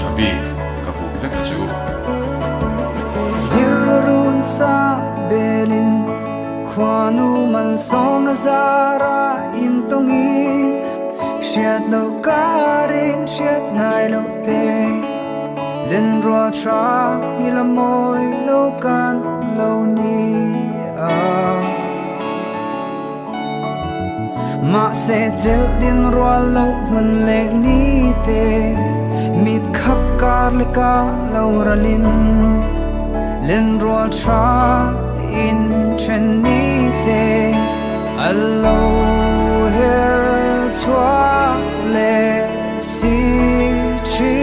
Shabik kapuk vek chu Zirrun sa belin Kwanu mal som na zara intongin Shiat lo karin shiat ngai lo te Len ro tra ngila moy lo kan lo ni Ma se tel din ro lo hun le ni te Mit khap kar le ka lo ralin Len ro tra in chen ni te Allo her twa le si chi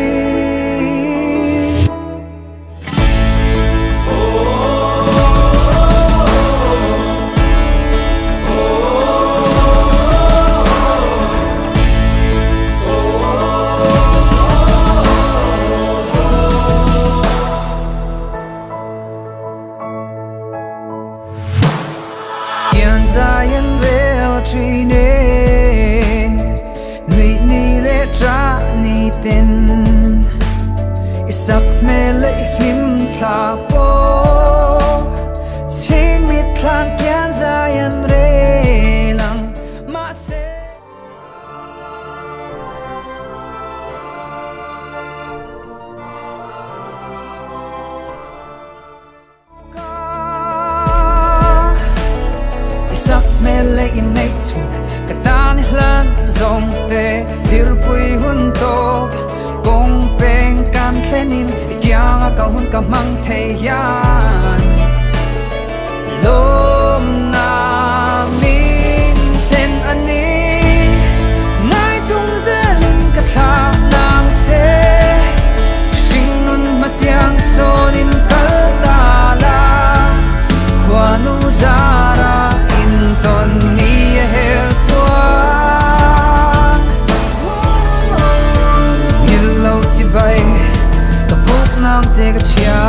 Zion vel trine ni le tra ni ten isak me le him tha po ching mit than kian Zion re lang ma se Sak me le in nei chu ka tan hlan zong te zir pui hun to kong peng kan thlenin kyang ka hun ka mang the yan lom na min chen ani nai chung zelin ka tha nang che sing nun matyang sonin kal ta la kwanu zara Ton ni her tuan Ngil lo ti bay Kapuk nam te ka chia